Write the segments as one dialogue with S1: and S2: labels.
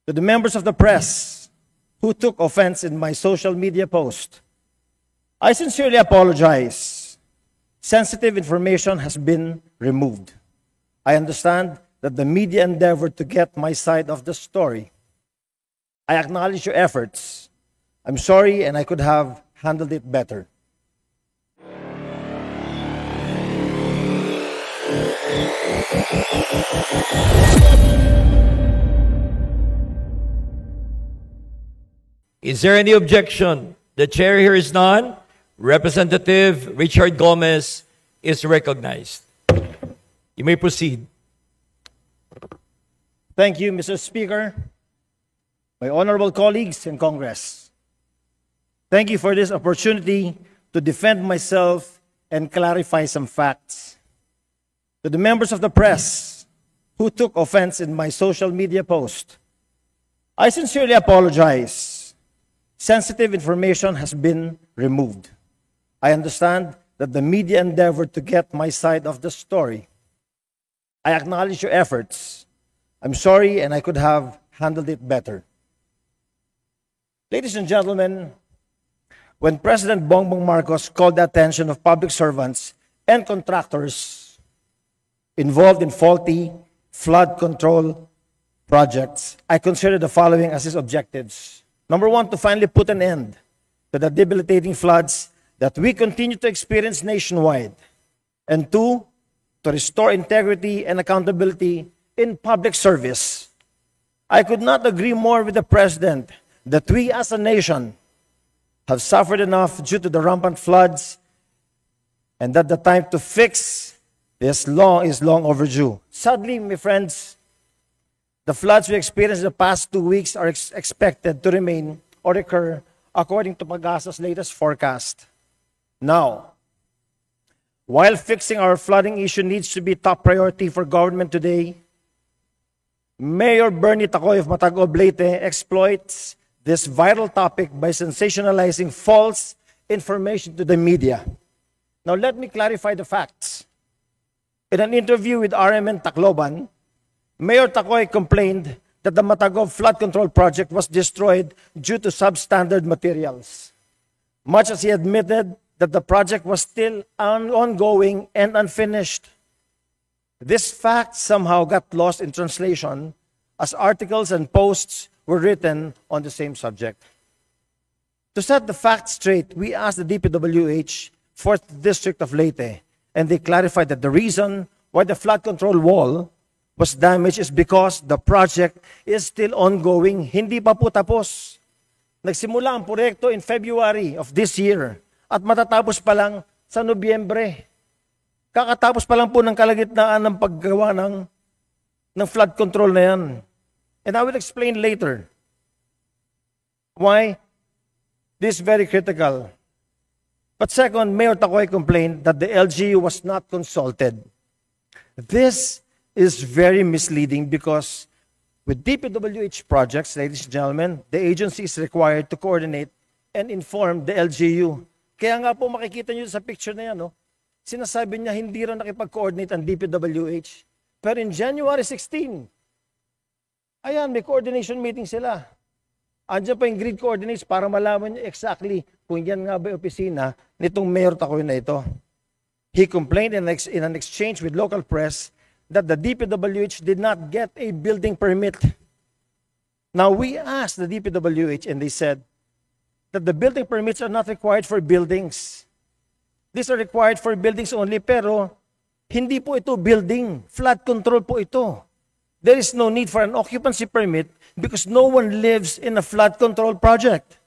S1: To the members of the press who took offense in my social media post, I sincerely apologize. Sensitive information has been removed. I understand that the media endeavored to get my side of the story. I acknowledge your efforts. I'm sorry, and I could have handled it better.
S2: Is there any objection? The chair here is none. Representative Richard Gomez is recognized. You may proceed.
S1: Thank you, Mr. Speaker, my honorable colleagues in Congress. Thank you for this opportunity to defend myself and clarify some facts. To the members of the press who took offense in my social media post, I sincerely apologize. Sensitive information has been removed. I understand that the media endeavored to get my side of the story. I acknowledge your efforts. I'm sorry, and I could have handled it better. Ladies and gentlemen, when President Bongbong Marcos called the attention of public servants and contractors involved in faulty flood control projects, I consider the following as his objectives. Number one, to finally put an end to the debilitating floods that we continue to experience nationwide. And two, to restore integrity and accountability in public service. I could not agree more with the President that we as a nation have suffered enough due to the rampant floods and that the time to fix this is long overdue. Sadly, my friends, the floods we experienced in the past 2 weeks are expected to remain or recur according to Pag-asa's latest forecast. Now, while fixing our flooding issue needs to be top priority for government today, Mayor Bernie Tacoy of Mataguob, Leyte exploits this vital topic by sensationalizing false information to the media. Now, let me clarify the facts. In an interview with RMN Tacloban, Mayor Tacoy complained that the Mataguob flood control project was destroyed due to substandard materials, much as he admitted that the project was still ongoing and unfinished. This fact somehow got lost in translation as articles and posts were written on the same subject. To set the facts straight, we asked the DPWH, 4th District of Leyte, and they clarified that the reason why the flood control wall was damaged is because the project is still ongoing. Hindi pa po tapos. Nagsimula ang proyekto in February of this year at matatapos pa lang sa Nobyembre. Kakatapos pa lang po ng kalagitnaan ng paggawa ng flood control na yan. And I will explain later why this is very critical. But second, Mayor Tacoy complained that the LGU was not consulted. This is very misleading because with DPWH projects, ladies and gentlemen, the agency is required to coordinate and inform the LGU. Kaya nga po makikita nyo sa picture na yan, no? Sinasabi niya hindi rin nakipag-coordinate ang DPWH. Pero in January 16, ayan, may coordination meeting sila. Andiyan pa yung grid coordinates para malaman niyo exactly kung yan nga ba yung opisina nitong Mayor Tacoy na ito. He complained in an exchange with local press that the DPWH did not get a building permit. Now, we asked the DPWH and they said that the building permits are not required for buildings. These are required for buildings only, pero hindi po ito building. Flood control po ito. There is no need for an occupancy permit because no one lives in a flood control project.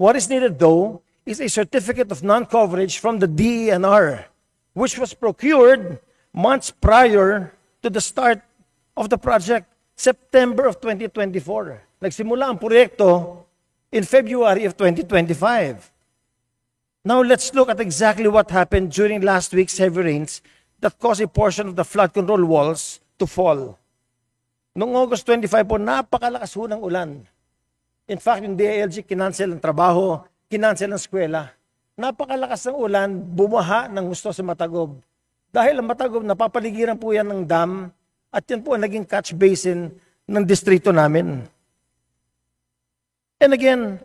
S1: What is needed, though, is a certificate of non-coverage from the DENR, which was procured months prior to the start of the project, September of 2024. Nagsimula ang proyekto in February of 2025. Now let's look at exactly what happened during last week's heavy rains that caused a portion of the flood control walls to fall. Noong August 25 po, napakalakas ho ng ulan. In fact, yung DILG kinansel ang trabaho, kinansel ang eskwela. Napakalakas ng ulan, bumaha ng gusto sa Mataguob. Dahil ang Mataguob, napapaligiran po yan ng dam, at yan po ang naging catch basin ng distrito namin. And again,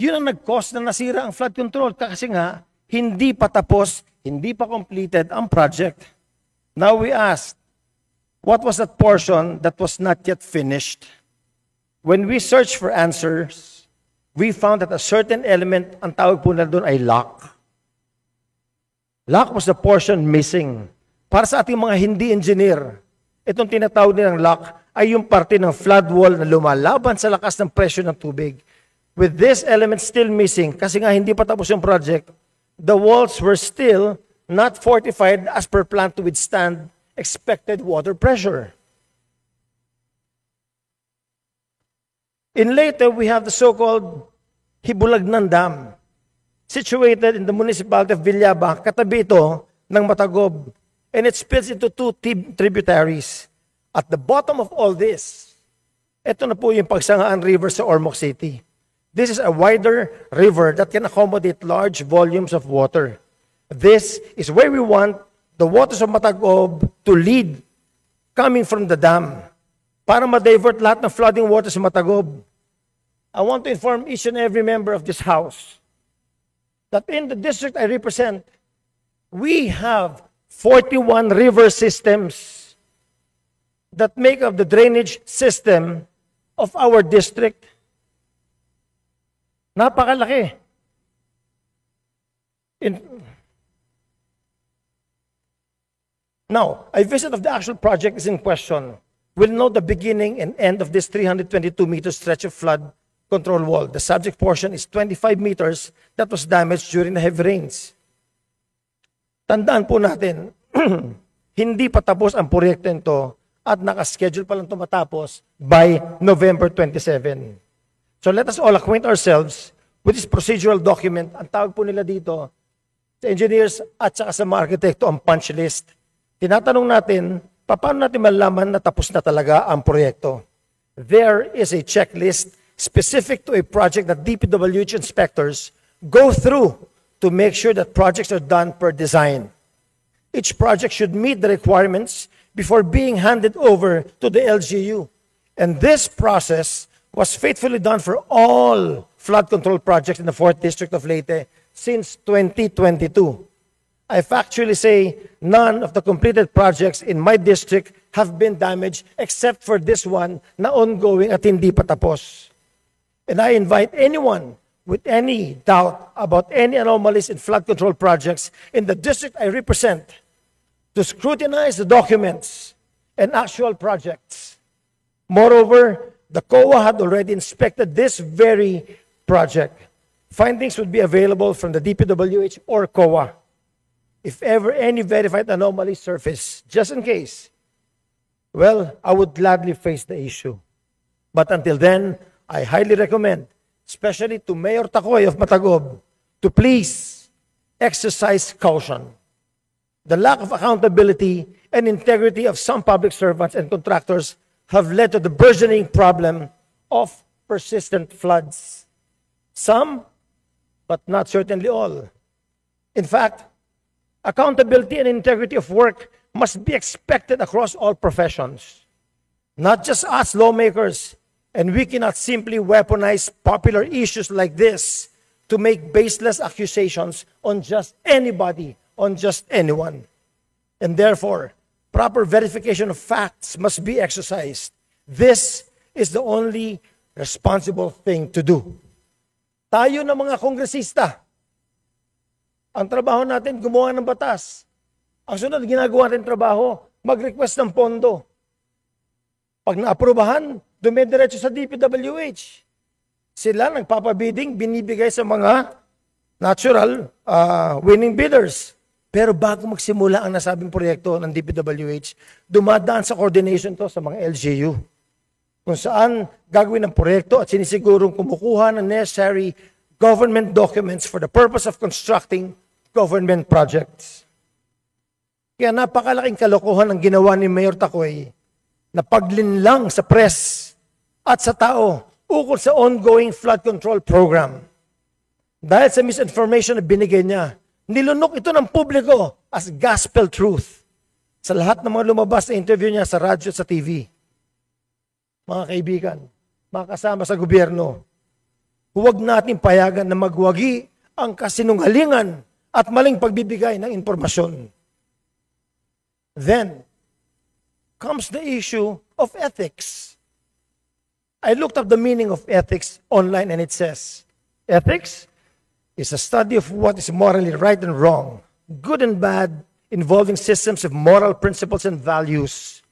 S1: yun ang nag-cause na nasira ang flood control kasi nga, hindi pa tapos, hindi pa completed ang project. Now we ask, what was that portion that was not yet finished? When we searched for answers, we found that a certain element, ang tawag po na doon ay lock. Lock was the portion missing. Para sa ating mga hindi engineer, itong tinatawag nilang lock ay yung parte ng flood wall na lumalaban sa lakas ng presyo ng tubig. With this element still missing, kasi nga hindi pa tapos yung project, the walls were still not fortified as per plan to withstand expected water pressure. In Leyte, we have the so-called Hibulagnan Dam, situated in the municipality of Villaba, katabi ito ng Matagob, and it splits into two tributaries. At the bottom of all this, ito na po yung Pagsangaan River sa Ormoc City. This is a wider river that can accommodate large volumes of water. This is where we want the waters of Matagob to lead coming from the dam para ma-divert lahat ng flooding water sa Matagob. I want to inform each and every member of this house that in the district I represent, we have 41 river systems that make up the drainage system of our district. Napakalaki. Now, a visit of the actual project is in question. We'll note the beginning and end of this 322-meter stretch of flood control wall. The subject portion is 25 meters that was damaged during the heavy rains. Tandaan po natin, hindi pa tapos ang proyekto nito at nakaschedule pa lang ito matapos by November 27. So let us all acquaint ourselves with this procedural document. Ang tawag po nila dito sa engineers at saka sa mga arkitekto ang punch list. Tinatanong natin, paano natin malaman na tapos na talaga ang proyekto? There is a checklist specific to a project that DPWH inspectors go through to make sure that projects are done per design. Each project should meet the requirements before being handed over to the LGU. And this process was faithfully done for all flood control projects in the 4th District of Leyte since 2022. I factually say none of the completed projects in my district have been damaged except for this one na ongoing at hindi pa tapos. And I invite anyone with any doubt about any anomalies in flood control projects in the district I represent to scrutinize the documents and actual projects. Moreover, the COA had already inspected this very project. Findings would be available from the DPWH or COA. If ever any verified anomalies surface, just in case, well, I would gladly face the issue. But until then, I highly recommend, especially to Mayor Tacoy of Matagob, to please exercise caution. The lack of accountability and integrity of some public servants and contractors have led to the burgeoning problem of persistent floods. Some, but not certainly all. In fact, accountability and integrity of work must be expected across all professions, not just us lawmakers, and we cannot simply weaponize popular issues like this to make baseless accusations on just anybody, on just anyone. And therefore, proper verification of facts must be exercised. This is the only responsible thing to do. Tayo na mga kongresista, ang trabaho natin, gumawa ng batas. Ang sunod, ginagawa natin trabaho, mag-request ng pondo. Pag naaprubahan, dumidiretso sa DPWH. Sila nagpapabidding, binibigay sa mga natural winning bidders. Pero bago magsimula ang nasabing proyekto ng DPWH, dumadaan sa coordination to sa mga LGU. Kung saan gagawin ang proyekto at sinisigurong kumukuha ng necessary government documents for the purpose of constructing government projects. Kaya napakalaking kalokohan ang ginawa ni Mayor Tacoy na paglinlang sa press at sa tao ukol sa ongoing flood control program. Dahil sa misinformation na binigay niya, nilunok ito ng publiko as gospel truth sa lahat ng mga lumabas na interview niya sa radyo at sa TV. mga kaibigan, mga kasama sa gobyerno, huwag natin payagan na magwagi ang kasinungalingan at maling pagbibigay ng impormasyon. Then comes the issue of ethics. I looked up the meaning of ethics online and it says, ethics is a study of what is morally right and wrong, good and bad, involving systems of moral principles and values.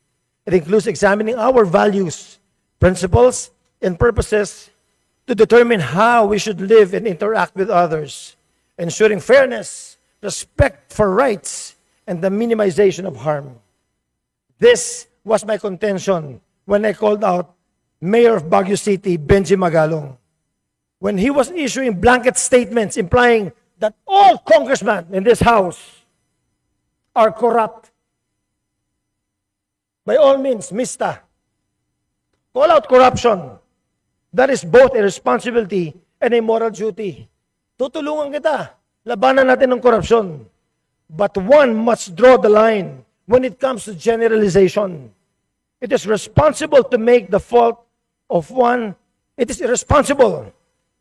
S1: It includes examining our values, principles, and purposes to determine how we should live and interact with others, ensuring fairness, respect for rights, and the minimization of harm. This was my contention when I called out Mayor of Baguio City, Benji Magalong, when he was issuing blanket statements implying that all congressmen in this house are corrupt. By all means, Mista, call out corruption. That is both a responsibility and a moral duty. Tutulungan kita. Labanan natin ng korupsyon. But one must draw the line when it comes to generalization. It is responsible to make the fault of one. It is irresponsible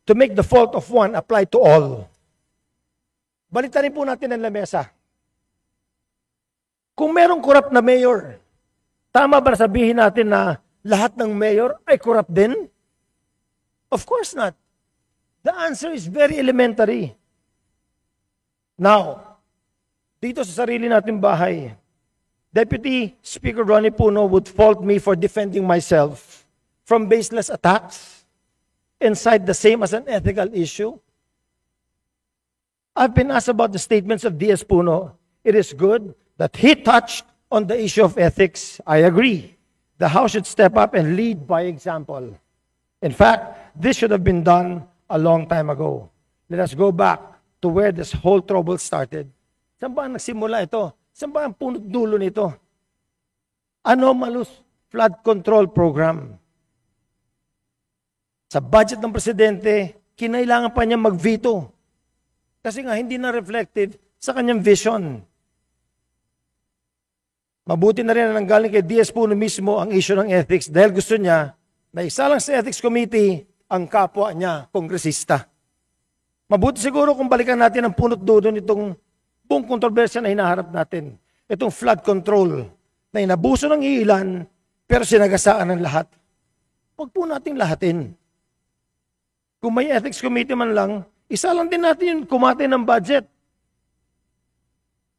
S1: to make the fault of one apply to all. Baliktad po natin ang lamesa. Kung merong corrupt na mayor, tama ba sabihin natin na lahat ng mayor ay corrupt din? Of course not. The answer is very elementary. Now, dito sa sarili nating bahay, Deputy Speaker Ronnie Puno would fault me for defending myself from baseless attacks and cite the same as an ethical issue. I've been asked about the statements of DS Puno. It is good that he touched on the issue of ethics. I agree. The House should step up and lead by example. In fact, this should have been done a long time ago. Let us go back to where this whole trouble started. Saan ba nagsimula ito? Saan ba ang punot dulo nito? Anomalous flood control program. Sa budget ng presidente, kinailangan pa niya mag-veto. Kasi nga hindi na reflected sa kanyang vision. Mabuti na rin na nanggaling kay DS Puno mismo ang issue ng ethics dahil gusto niya na isa lang sa ethics committee ang kapwa niya, kongresista. Mabuti siguro kung balikan natin ang punot dulo nitong buong kontrobersya na hinaharap natin. Itong flood control na inabuso ng ilan pero sinagasaan ng lahat. Huwag po natin lahatin. Kung may ethics committee man lang, isa lang din natin yung kumate ng budget.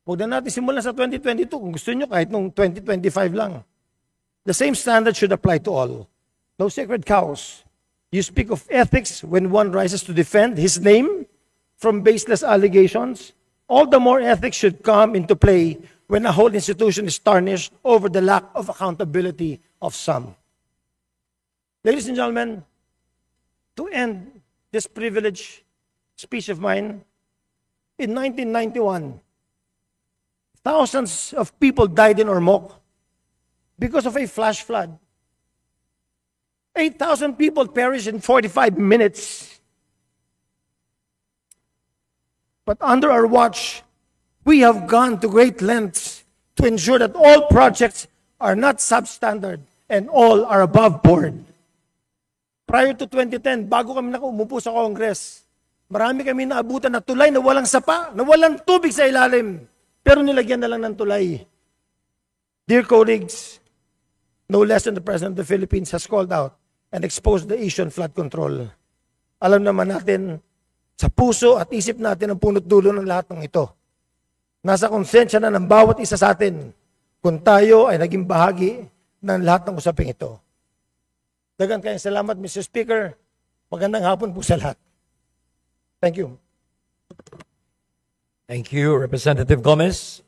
S1: Huwag na natin simulan sa 2022. Kung gusto nyo, kahit nung 2025 lang. The same standard should apply to all. No sacred cows. You speak of ethics when one rises to defend his name from baseless allegations. All the more ethics should come into play when a whole institution is tarnished over the lack of accountability of some. Ladies and gentlemen, to end this privileged speech of mine, in 1991, thousands of people died in Ormoc because of a flash flood. 8,000 people perished in 45 minutes. But under our watch, we have gone to great lengths to ensure that all projects are not substandard and all are above board. Prior to 2010, bago kami umupo sa Congress, marami kami naabutan na tulay na walang sapa, na walang tubig sa ilalim, pero nilagyan na lang ng tulay. Dear colleagues, no less than the President of the Philippines has called out and exposed the issue on flood control. Alam naman natin, sa puso at isip natin ang punot dulo ng lahat ng ito. Nasa konsensya na ng bawat isa sa atin kung tayo ay naging bahagi ng lahat ng usaping ito. Daghang kayong salamat, Mr. Speaker. Magandang hapon po sa lahat. Thank you.
S2: Thank you, Representative Gomez.